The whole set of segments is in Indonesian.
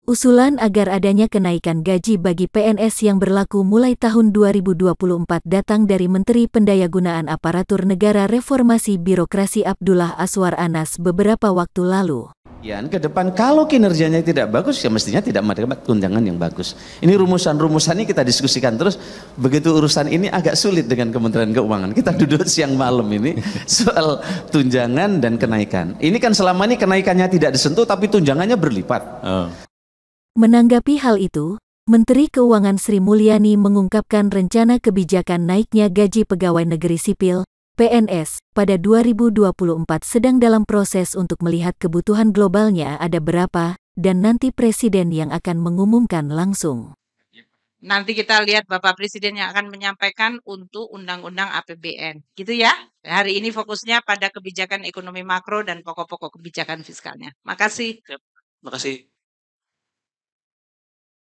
Usulan agar adanya kenaikan gaji bagi PNS yang berlaku mulai tahun 2024 datang dari Menteri Pendayagunaan Aparatur Negara Reformasi Birokrasi Abdullah Azwar Anas beberapa waktu lalu. Ya, ke depan kalau kinerjanya tidak bagus, ya mestinya tidak mendapat tunjangan yang bagus. Ini rumusan-rumusannya kita diskusikan terus. Begitu urusan ini agak sulit dengan Kementerian Keuangan. Kita duduk siang malam ini soal tunjangan dan kenaikan. Ini kan selama ini kenaikannya tidak disentuh, tapi tunjangannya berlipat. Menanggapi hal itu, Menteri Keuangan Sri Mulyani mengungkapkan rencana kebijakan naiknya gaji pegawai negeri sipil, PNS, pada 2024 sedang dalam proses untuk melihat kebutuhan globalnya ada berapa, dan nanti Presiden yang akan mengumumkan langsung. Nanti kita lihat Bapak Presiden yang akan menyampaikan untuk Undang-Undang APBN. Gitu ya. Hari ini fokusnya pada kebijakan ekonomi makro dan pokok-pokok kebijakan fiskalnya. Makasih. Makasih.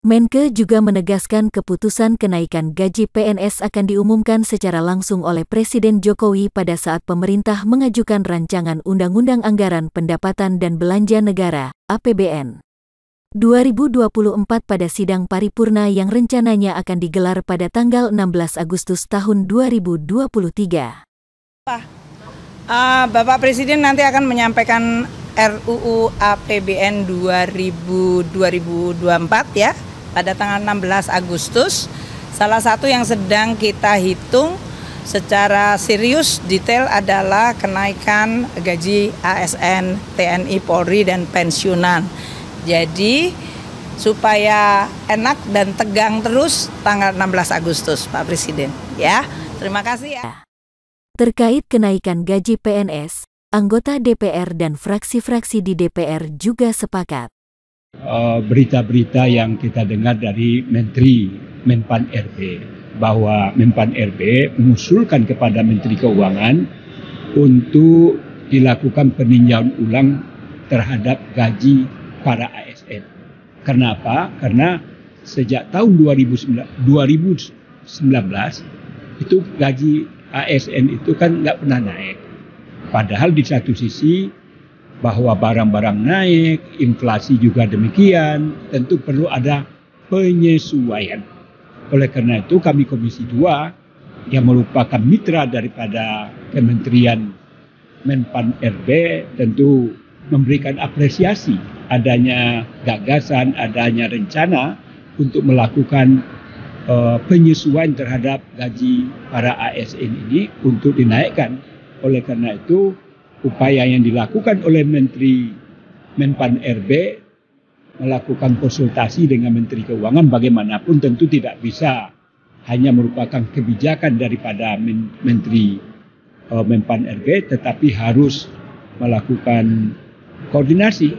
Menke juga menegaskan keputusan kenaikan gaji PNS akan diumumkan secara langsung oleh Presiden Jokowi pada saat pemerintah mengajukan rancangan Undang-Undang Anggaran Pendapatan dan Belanja Negara, APBN 2024 pada sidang paripurna yang rencananya akan digelar pada tanggal 16 Agustus tahun 2023. Bapak Presiden nanti akan menyampaikan RUU APBN 2024 ya. Pada tanggal 16 Agustus, salah satu yang sedang kita hitung secara serius detail adalah kenaikan gaji ASN, TNI, Polri, dan pensiunan. Jadi supaya enak dan tegang terus tanggal 16 Agustus Pak Presiden. Ya, terima kasih ya. Terkait kenaikan gaji PNS, anggota DPR dan fraksi-fraksi di DPR juga sepakat. Berita-berita yang kita dengar dari Menteri Menpan RB bahwa Menpan RB mengusulkan kepada Menteri Keuangan untuk dilakukan peninjauan ulang terhadap gaji para ASN. Kenapa? Karena sejak tahun 2019 itu gaji ASN itu kan nggak pernah naik. Padahal di satu sisi bahwa barang-barang naik, inflasi juga demikian, tentu perlu ada penyesuaian. Oleh karena itu kami Komisi 2 yang merupakan mitra daripada Kementerian Menpan RB tentu memberikan apresiasi adanya gagasan, adanya rencana untuk melakukan penyesuaian terhadap gaji para ASN ini untuk dinaikkan. Oleh karena itu upaya yang dilakukan oleh Menteri Menpan RB melakukan konsultasi dengan Menteri Keuangan bagaimanapun tentu tidak bisa hanya merupakan kebijakan daripada Menteri Menpan RB, tetapi harus melakukan koordinasi,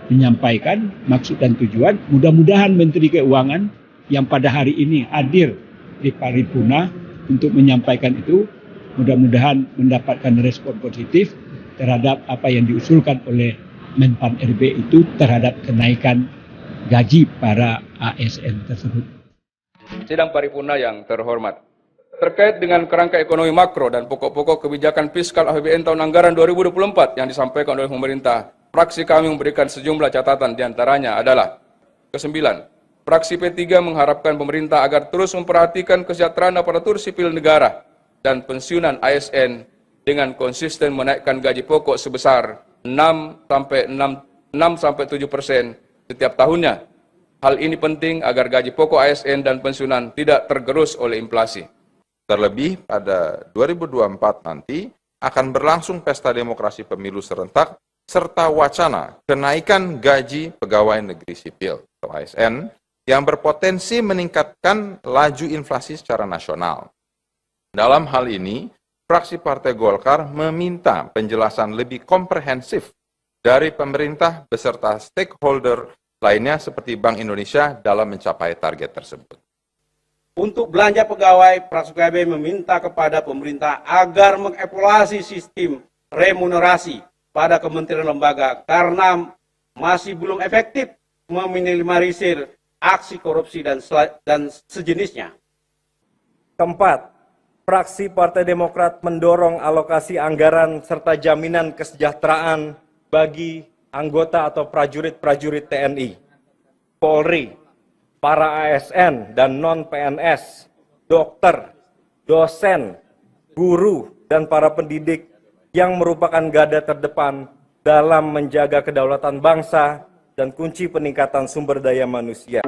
menyampaikan maksud dan tujuan. Mudah-mudahan Menteri Keuangan yang pada hari ini hadir di paripurna untuk menyampaikan itu, mudah-mudahan mendapatkan respon positif terhadap apa yang diusulkan oleh Menpan RB itu terhadap kenaikan gaji para ASN tersebut. Sidang paripurna yang terhormat, terkait dengan kerangka ekonomi makro dan pokok-pokok kebijakan fiskal APBN tahun anggaran 2024 yang disampaikan oleh pemerintah, fraksi kami memberikan sejumlah catatan, diantaranya adalah: ke-9, fraksi P3 mengharapkan pemerintah agar terus memperhatikan kesejahteraan aparatur sipil negara dan pensiunan ASN dengan konsisten menaikkan gaji pokok sebesar 6-7% setiap tahunnya. Hal ini penting agar gaji pokok ASN dan pensiunan tidak tergerus oleh inflasi. Terlebih pada 2024 nanti akan berlangsung pesta demokrasi pemilu serentak serta wacana kenaikan gaji pegawai negeri sipil atau ASN yang berpotensi meningkatkan laju inflasi secara nasional. Dalam hal ini, fraksi Partai Golkar meminta penjelasan lebih komprehensif dari pemerintah beserta stakeholder lainnya seperti Bank Indonesia dalam mencapai target tersebut. Untuk belanja pegawai, fraksi PKB meminta kepada pemerintah agar mengevaluasi sistem remunerasi pada kementerian lembaga karena masih belum efektif meminimalisir aksi korupsi dan sejenisnya. Keempat, fraksi Partai Demokrat mendorong alokasi anggaran serta jaminan kesejahteraan bagi anggota atau prajurit-prajurit TNI. Polri, para ASN dan non-PNS, dokter, dosen, guru, dan para pendidik yang merupakan garda terdepan dalam menjaga kedaulatan bangsa dan kunci peningkatan sumber daya manusia.